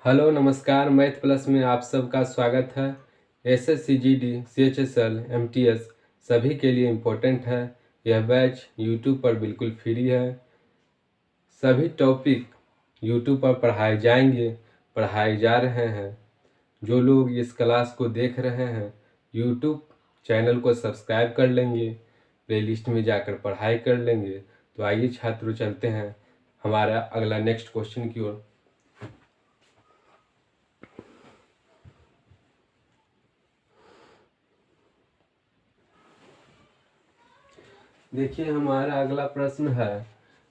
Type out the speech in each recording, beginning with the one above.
Hello नमस्कार। Math plus में आप सबका स्वागत है। एसएससी जीडी सीएचएसएल एमटीएस सभी के लिए इम्पोर्टेंट है। यह बैच यूट्यूब पर बिल्कुल फ्री है। सभी टॉपिक यूट्यूब पर पढ़ाए जा रहे हैं। जो लोग इस क्लास को देख रहे हैं यूट्यूब चैनल को सब्सक्राइब कर लेंगे, प्लेलिस्ट में जाकर पढ़ाई कर लेंगे। तो आइए छात्रों, चलते हैं हमारा अगला नेक्स्ट क्वेश्चन की ओर। देखिए, हमारा अगला प्रश्न है,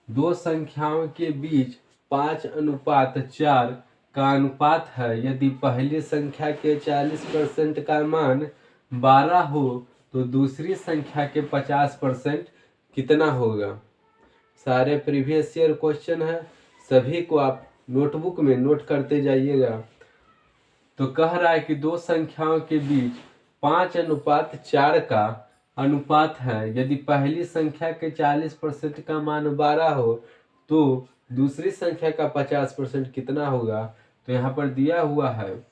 दो संख्याओं के बीच 5:4 का अनुपात है। यदि पहली संख्या के 40% का मान 12 हो तो दूसरी संख्या के 50% कितना होगा। सारे प्रीवियस ईयर क्वेश्चन है, सभी को आप नोटबुक में नोट करते जाइएगा। तो कह रहा है कि दो संख्याओं के बीच 5:4 का अनुपात है। यदि पहली संख्या के 40% का मान 12 हो तो दूसरी संख्या का 50% कितना होगा। तो यहाँ पर दिया हुआ है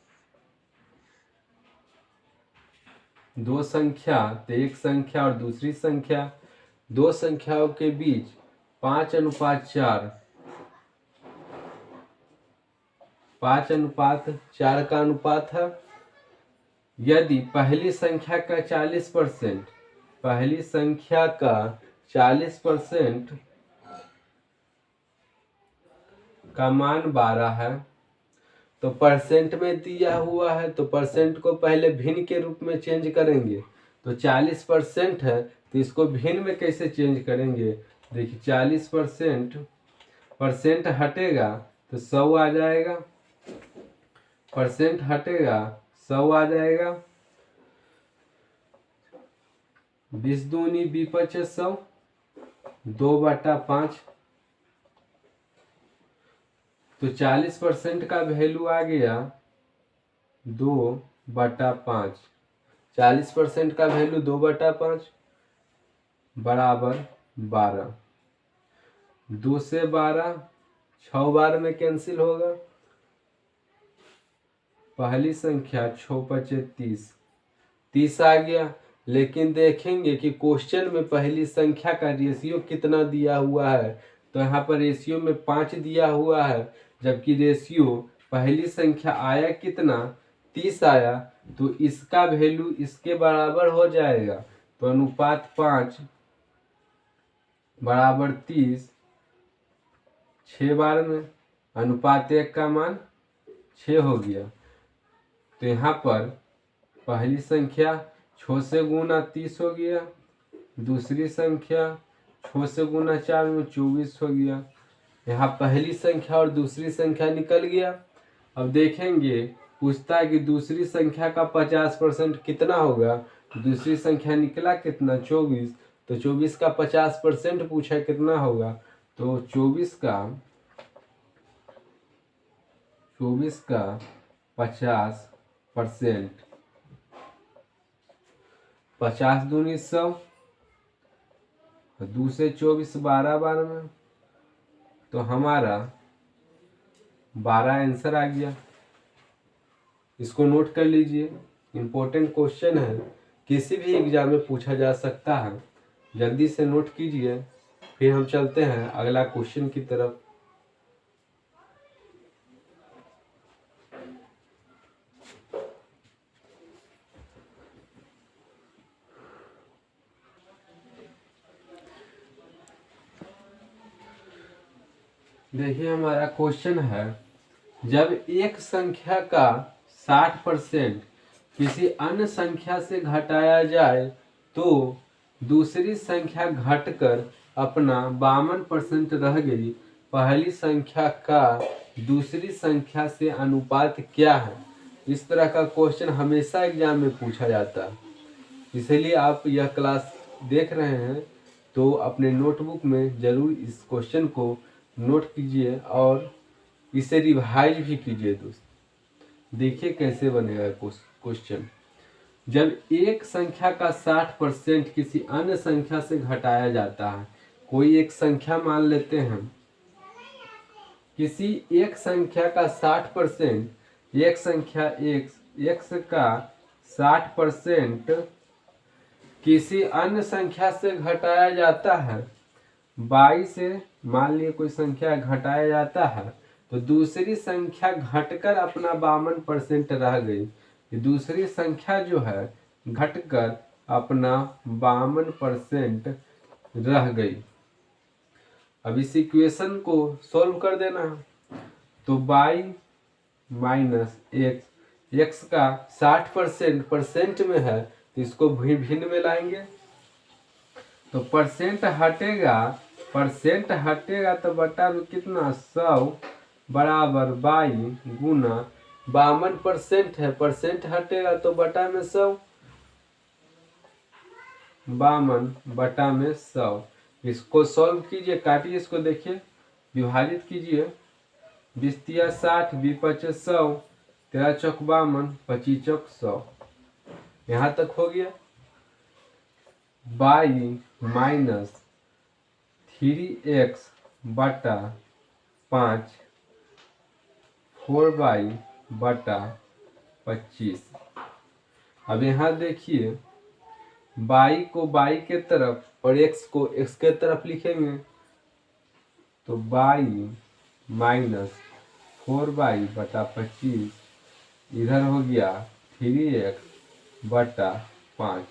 दो संख्या, तो एक संख्या और दूसरी संख्या, दो संख्याओं के बीच 5:4 का अनुपात है। यदि पहली संख्या का 40% का मान 12 है, तो परसेंट में दिया हुआ है, तो परसेंट को पहले भिन्न के रूप में चेंज करेंगे। तो 40% है तो इसको भिन्न में कैसे चेंज करेंगे। देखिए, 40% हटेगा तो 100 आ जाएगा, परसेंट हटेगा 100 आ जाएगा। 20 दूनी 20 100, 2/5। तो 40% का वैल्यू आ गया 2/5। 40% का वैल्यू 2/5 बराबर 12। 2 से 12 6 बार में कैंसिल होगा। पहली संख्या 6×5 = 30 आ गया। लेकिन देखेंगे कि क्वेश्चन में पहली संख्या का रेशियो कितना दिया हुआ है। तो यहाँ पर रेशियो में 5 दिया हुआ है, जबकि रेशियो पहली संख्या आया कितना, 30 आया। तो इसका वैल्यू इसके बराबर हो जाएगा। तो अनुपात 5 बराबर 30, 6 बार में अनुपात 1 का मान 6 हो गया। तो यहाँ पर पहली संख्या 6 से गुना 30 हो गया, दूसरी संख्या 6 से गुना 4 में 24 हो गया। यहाँ पहली संख्या और दूसरी संख्या निकल गया। अब देखेंगे, पूछता है कि दूसरी संख्या का 50% कितना होगा। दूसरी संख्या निकला कितना, 24। तो 24 का 50% पूछा कितना होगा। तो 24 का 50%, 50 दूनी 100, 2 से 24 12 बार में, तो हमारा 12 आंसर आ गया। इसको नोट कर लीजिए, इम्पोर्टेंट क्वेश्चन है, किसी भी एग्जाम में पूछा जा सकता है। जल्दी से नोट कीजिए, फिर हम चलते हैं अगला क्वेश्चन की तरफ। देखिए, हमारा क्वेश्चन है, जब एक संख्या का 60% किसी अन्य संख्या से घटाया जाए तो दूसरी संख्या घटकर अपना 52% रह गई। पहली संख्या का दूसरी संख्या से अनुपात क्या है। इस तरह का क्वेश्चन हमेशा एग्जाम में पूछा जाता है, इसलिए आप यह क्लास देख रहे हैं तो अपने नोटबुक में ज़रूर इस क्वेश्चन को नोट कीजिए और इसे रिवाइज भी कीजिए दोस्त। देखिए कैसे बनेगा क्वेश्चन। जब एक संख्या का 60% किसी अन्य संख्या से घटाया जाता है, कोई एक संख्या मान लेते हैं किसी एक संख्या का 60%, एक संख्या x का 60% किसी अन्य संख्या से घटाया जाता है, y से मान लिए कोई संख्या घटाया जाता है तो दूसरी संख्या घटकर अपना 52% रह गई। ये दूसरी संख्या जो है घटकर अपना 52% रह गई। अब इस इक्वेशन को सॉल्व कर देना है। तो y माइनस x का 60% परसेंट में है तो इसको भिन्न में लाएंगे तो परसेंट हटेगा तो बटा में कितना 100 बराबर बाई गुना 52% है, परसेंट हटेगा तो बटा में 100, 52 बटा में 100। इसको सॉल्व कीजिए, काटिए, इसको देखिए, विभाजित कीजिए। 20 तिया 60, 20 पचे 100, 13 चौक 52, 25 चौक 100। यहाँ तक हो गया। y माइनस 3x बटा 5 4y बटा 25। अब यहाँ देखिए y को y के तरफ और x को x के तरफ लिखेंगे तो y माइनस 4y बटा 25 इधर हो गया 3x बटा 5।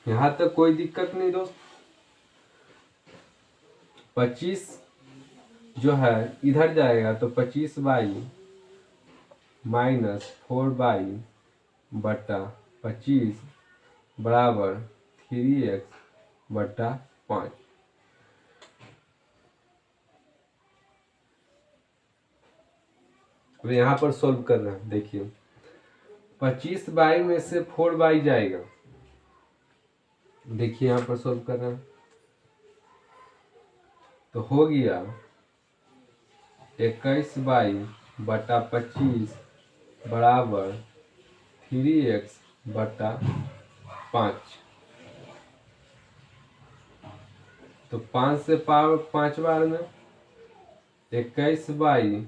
यहाँ तक कोई दिक्कत नहीं दोस्त। 25 जो है इधर जाएगा तो 25y माइनस 4y बटा 25 बराबर 3x बटा 5। अब यहाँ पर सोल्व कर रहे हैं। देखिए 25y में से 4y जाएगा। देखिए यहाँ पर सोल्व कर रहे हैं तो हो गया 21y बटा 25 बराबर 3x बटा 5। तो 5 से पावर 5 बार में 21y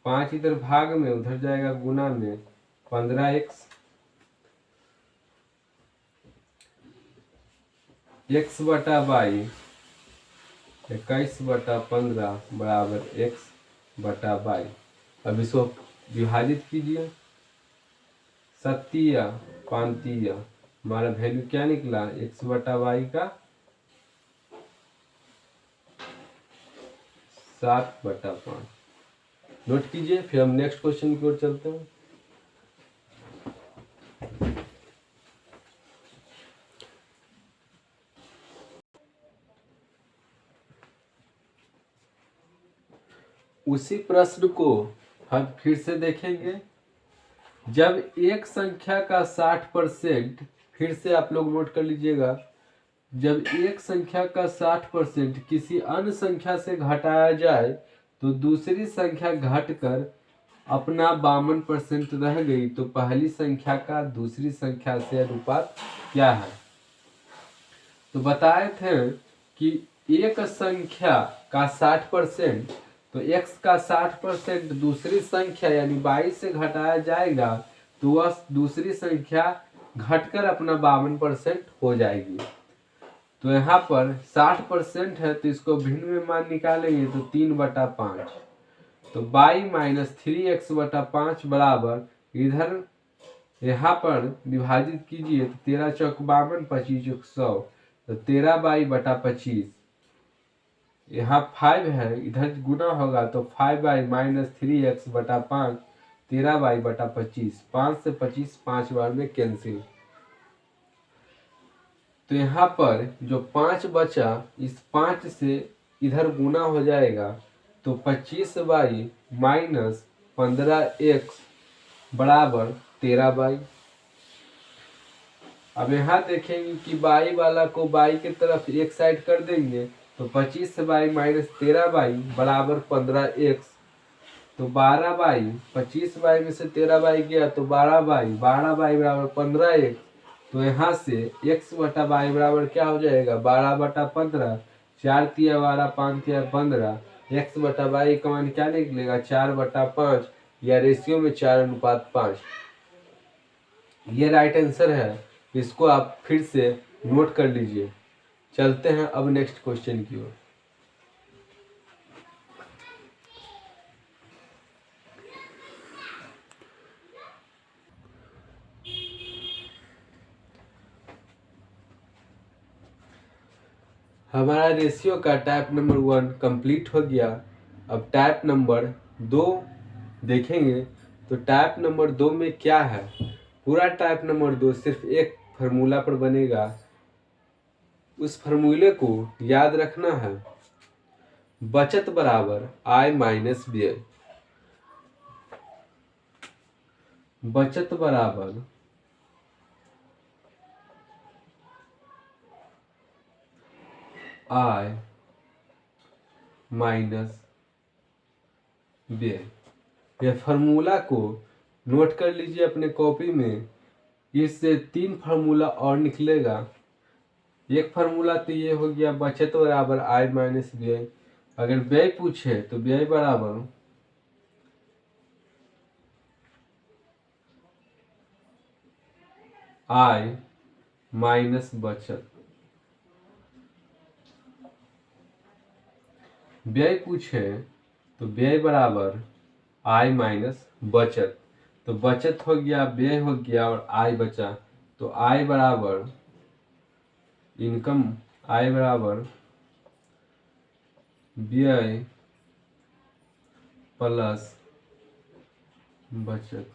5 इधर भाग में उधर जाएगा गुना में 15x x बटा y 21 बटा 15 बराबर x बटा y। अब इसको विभाजित कीजिए। 7 या 5 या हमारा वैल्यू क्या निकला x बटा y का 7 बटा 5। नोट कीजिए, फिर हम नेक्स्ट क्वेश्चन की ओर चलते हैं। उसी प्रश्न को हम फिर से देखेंगे। जब एक संख्या का 60%, फिर से आप लोग नोट कर लीजिएगा, जब एक संख्या का 60% किसी अन्य संख्या से घटाया जाए तो दूसरी संख्या घटकर अपना 52% रह गई तो पहली संख्या का दूसरी संख्या से अनुपात क्या है। तो बताए थे कि एक संख्या का 60%, तो x का 60% दूसरी संख्या यानी 22 से घटाया जाएगा तो वह दूसरी संख्या घटकर अपना 52% हो जाएगी। तो यहाँ पर 60% है तो इसको भिन्न में मान निकालेंगे तो 3 बटा 5। तो y माइनस 3x बटा 5 बराबर इधर यहाँ पर विभाजित कीजिए तो 13 चौक 52, 25 चौक 100, तो 13y बटा 25। यहाँ 5 है, इधर गुना होगा तो 5y माइनस 3x बटा 5, 13y बटा 25। 5 से 25 5 बार में कैंसिल। तो यहाँ पर जो 5 बचा इस 5 से इधर गुना हो जाएगा तो 25y माइनस 15x बराबर 13y। अब यहाँ देखेंगे कि y वाला को y के तरफ एक साइड कर देंगे तो 25y माइनस 13y बराबर 15x। तो 12y 25y में से 13y गया तो 12y बराबर 15x। तो यहाँ से x बटा y बराबर क्या हो जाएगा 12 बटा 15, 4 तिया 12, 5 तिया 15, x बटा वाई का मान क्या निकलेगा 4/5 या रेशियो में 4:5। ये राइट आंसर है, इसको आप फिर से नोट कर लीजिए। चलते हैं अब नेक्स्ट क्वेश्चन की ओर। हमारा रेशियो का टाइप नंबर 1 कंप्लीट हो गया। अब टाइप नंबर 2 देखेंगे। तो टाइप नंबर 2 में क्या है? पूरा टाइप नंबर 2 सिर्फ एक फार्मूला पर बनेगा। उस फार्मूले को याद रखना है, बचत बराबर आय माइनस व्यय। बचत बराबर आय माइनस व्यय। यह फार्मूला को नोट कर लीजिए अपने कॉपी में। इससे 3 फार्मूला और निकलेगा। एक फार्मूला तो ये हो गया बचत बराबर आय माइनस व्यय। अगर व्यय पूछे तो व्यय बराबर आय माइनस बचत। व्यय पूछे तो व्यय बराबर आय माइनस बचत। तो बचत हो गया, व्यय हो गया और आय बचा। तो आय बराबर इनकम, आय बराबर व्यय प्लस बचत।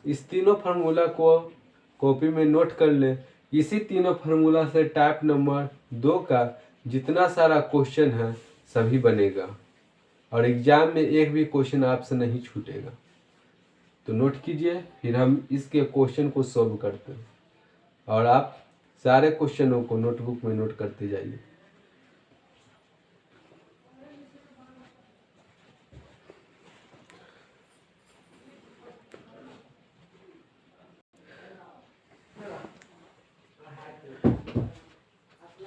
इस तीनों फार्मूला को कॉपी में नोट कर ले। इसी तीनों फार्मूला से टाइप नंबर 2 का जितना सारा क्वेश्चन है सभी बनेगा और एग्जाम में एक भी क्वेश्चन आपसे नहीं छूटेगा। तो नोट कीजिए, फिर हम इसके क्वेश्चन को सॉल्व करते हैं और आप सारे क्वेश्चनों को नोटबुक में नोट करते जाइए।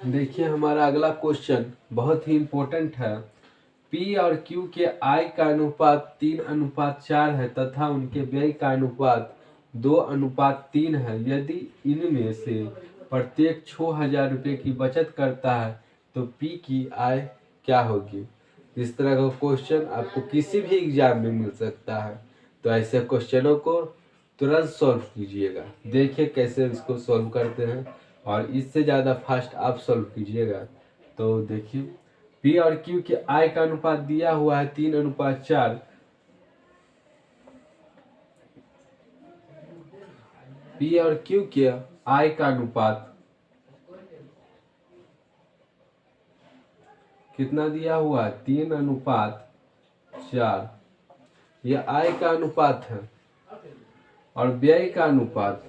देखिए हमारा अगला क्वेश्चन बहुत ही इम्पोर्टेंट है। P और Q के आय का अनुपात 3:4 है तथा उनके व्यय का अनुपात 2:3 है। यदि इनमें से प्रत्येक 6,000 रुपये की बचत करता है तो P की आय क्या होगी? इस तरह का क्वेश्चन आपको किसी भी एग्जाम में मिल सकता है। तो ऐसे क्वेश्चनों को तुरंत सॉल्व कीजिएगा। देखिए कैसे इसको सॉल्व करते हैं और इससे ज़्यादा फास्ट आप सॉल्व कीजिएगा। तो देखिए P और Q के आय का अनुपात दिया हुआ है 3:4। P और Q के आय का अनुपात कितना दिया हुआ है? 3:4। यह आय का अनुपात है और व्यय का अनुपात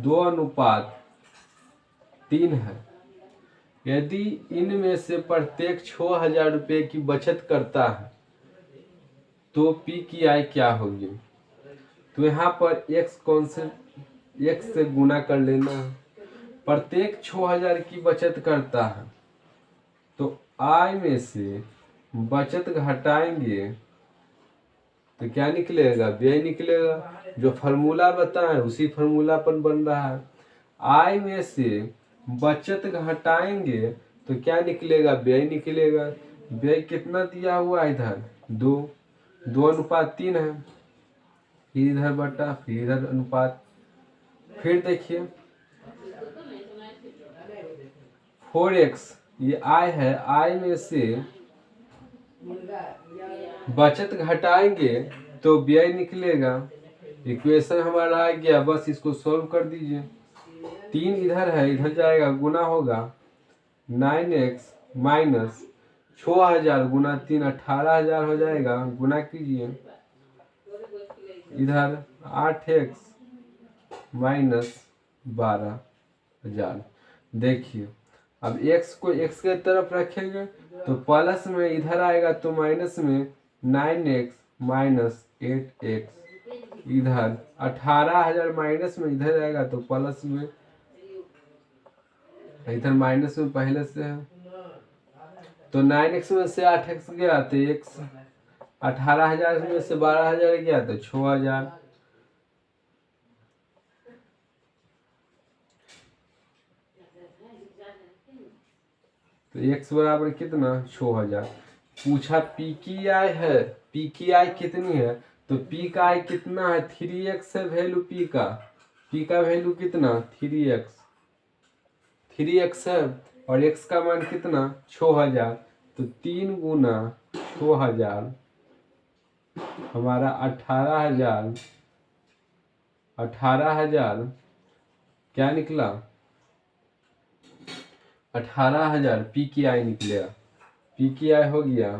2:3 है। यदि इनमें से प्रत्येक 6,000 रुपये की बचत करता है तो P की आय क्या होगी? तो यहाँ पर x से गुना कर लेना है। प्रत्येक 6,000 की बचत करता है तो आय में से बचत घटाएंगे तो क्या निकलेगा? व्यय निकलेगा। जो फार्मूला बताएं उसी फार्मूला पर बन रहा है। आय में से बचत घटाएंगे तो क्या निकलेगा? व्यय निकलेगा। व्यय कितना दिया हुआ है इधर? 2:3 है। फिर इधर बटा, फिर इधर अनुपात। फिर देखिए 4x ये आय है। आय में से बचत घटाएंगे तो व्यय निकलेगा। इक्वेशन हमारा आ गया, बस इसको सॉल्व कर दीजिए। 3 इधर है, इधर जाएगा, गुना होगा 9x माइनस 6,000 गुना 3 18,000 हो जाएगा। गुना कीजिए, इधर 8x माइनस 12,000। देखिए अब x को x के तरफ रखेंगे तो प्लस में इधर आएगा तो माइनस में 9x माइनस 8x। इधर 18,000 माइनस में इधर आएगा तो प्लस में इधर माइनस में पहले से है, तो 9x में से 8x गया तो x 18,000 में से 12,000 गया तो 6,000। तो x बराबर कितना 6,000। पूछा पी की आई है, पी की आई कितनी है, तो पी का आई कितना है 3x है वैल्यू पी का, पी का वैल्यू कितना 3x है और x का मान कितना 6,000, तो 3 गुना 6,000 हमारा 18,000 क्या निकला 18,000 पी की आई निकलेगा। पी की आई हो गया